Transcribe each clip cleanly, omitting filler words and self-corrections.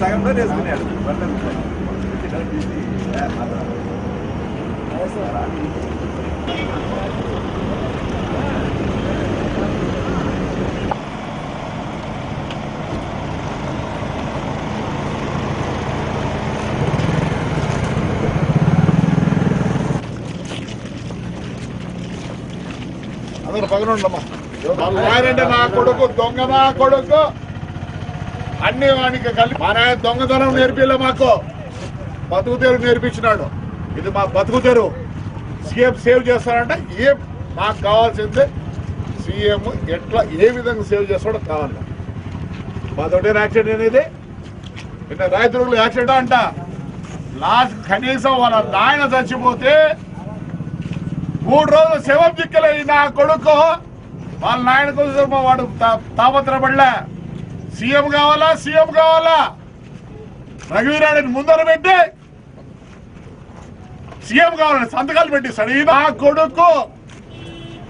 సగంలో వేసుకున్నాడు. అందరు పక్కన ఉండమ్మా. ఆయనంటే నా కొడుకు దొంగ, నా కొడుకు అన్ని వానికి కలిపి మన దొంగతనం నేర్పిలే, మాకు బతుకు తెరువు నేర్పించినాడు. ఇది మా బతుకు తెరువు. సీఎం సేవ్ చేస్తారంటే మాకు కావాల్సిందే సీఎం ఎట్లా ఏ విధంగా సేవ్ చేస్తాడో కావాలి. మాతోటే యాక్సిడెంట్ అనేది నిన్న రైతులు యాక్సిడెంట్ అంట. లాస్ట్ కనీసం వాళ్ళ నాయన చచ్చిపోతే 3 రోజులు శవం చిక్కలే. నా కొడుకు వాళ్ళ నాయన కోసం వాడు తాపత్రపడలే. సీఎం కావాలా, సీఎం కావాలా. రఘువీరాడిని ముందర పెట్టి సీఎం కావాలని సంతకాలు పెట్టిస్తాడు. ఈ నా కొడుకు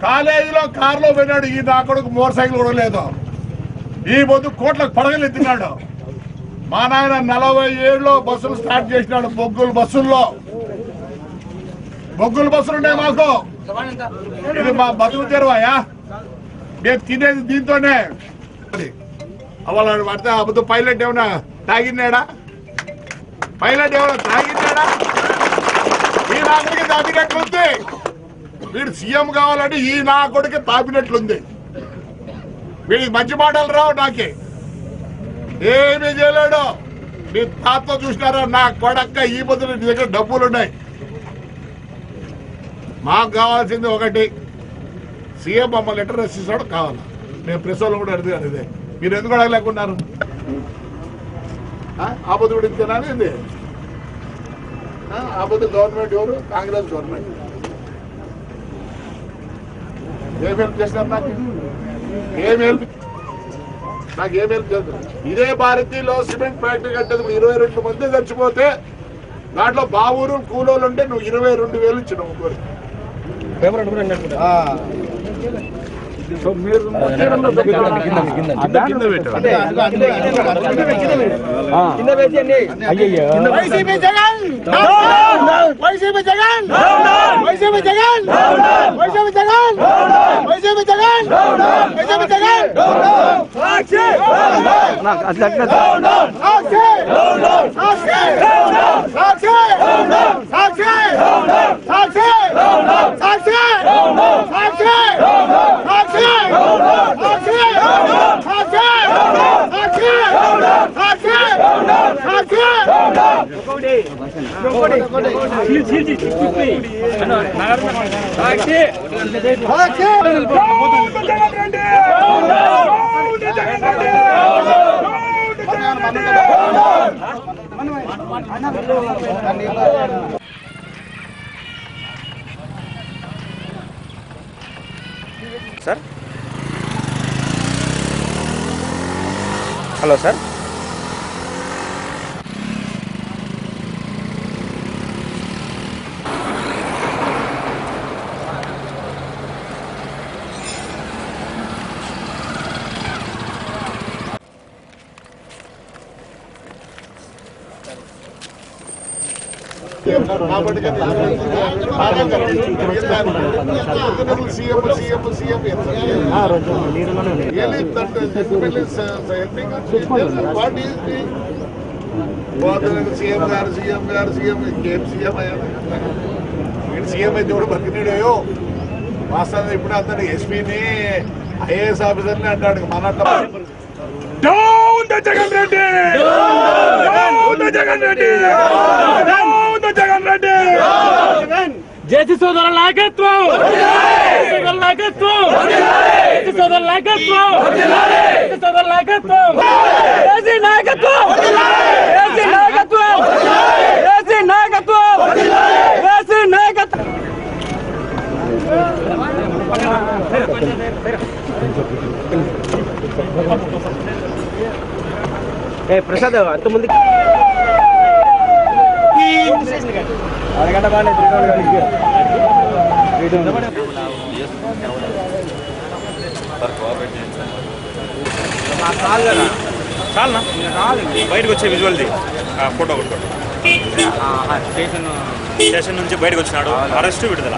కాలేజీలో కారులో పోయినాడు. ఈ నా కొడుకు మోటార్ సైకిల్ కూడా లేదు. ఈ పొద్దు కోట్లకు పడగలు ఎత్తినాడు. మా నాయన 47లో బస్సులు స్టార్ట్ చేసినాడు. బొగ్గుల బస్సులు ఉన్నాయి మాకు. ఇది మా బతుకు తెరువాయా. మేము తినేది దీంతోనే. అవ్వాలి పడితే అబద్ధం. పైలట్ ఏమన్నా తాగినాడా? ఈ నా కొడుకు తాపినట్లుంది. వీడు సీఎం కావాలంటే ఈ నా కొడుకు తాపినట్లుంది. వీడికి మంచి మాటలు రావు. నాకే ఏమీ చేయలేడు. మీ తాత చూసినారా? నా కొడక్క ఈ బదులు నీ దగ్గర డబ్బులున్నాయి. మాకు కావాల్సింది ఒకటి, సీఎం మమ్మల్ని లెటర్ రాసిస్తాడు కావాలా. మేము ప్రెస్ వాళ్ళు కూడా అడిగాను. ఇదే మీరు ఎందుకు అడగలేకున్నారు? ఆపద విడితేనాని ఇది ఆపద గవర్నమెంట్ ఎవరు? కాంగ్రెస్ గవర్నమెంట్. ఏం హెల్ప్ చేస్తారు నాకు? ఏం హెల్ప్ చేస్తారు? ఇదే భారతీలో సిమెంట్ ఫ్యాక్టరీ కట్టేది 22 మంది చచ్చిపోతే దాంట్లో బావూరు కూలోళ్ళు ఉంటే నువ్వు 22,000 ఇచ్చినావు ముగ్గురు. Sir, hello sir. సీఎం అయితే కూడా బతికినాడేయో వాస్తవం. ఇప్పుడు అతను ఎస్పీని ఐఏఎస్ ఆఫీసర్ని అంటాడు. మన జగన్ రెడ్డి, జగన్ రెడ్డి, జగన్ రెడ్డి. జేసీ సోదరుల నాయకత్వం, సోదరుల నాయకత్వం, సోదరుల నాయకత్వం, సోదరుల నాయకత్వం, జేసీ నాయకత్వం, జేసీ నాయకత్వం, జేసీ నాయకత్వం, జేసీ నాయకత్వం. ప్రసాద్ అంతమంది అరగంట బాగా చాలనా బయటకు వచ్చే విజువల్ది ఫోటో ఒకటి స్టేషన్ నుంచి బయటకు వచ్చినాడు అరెస్టు విడుదల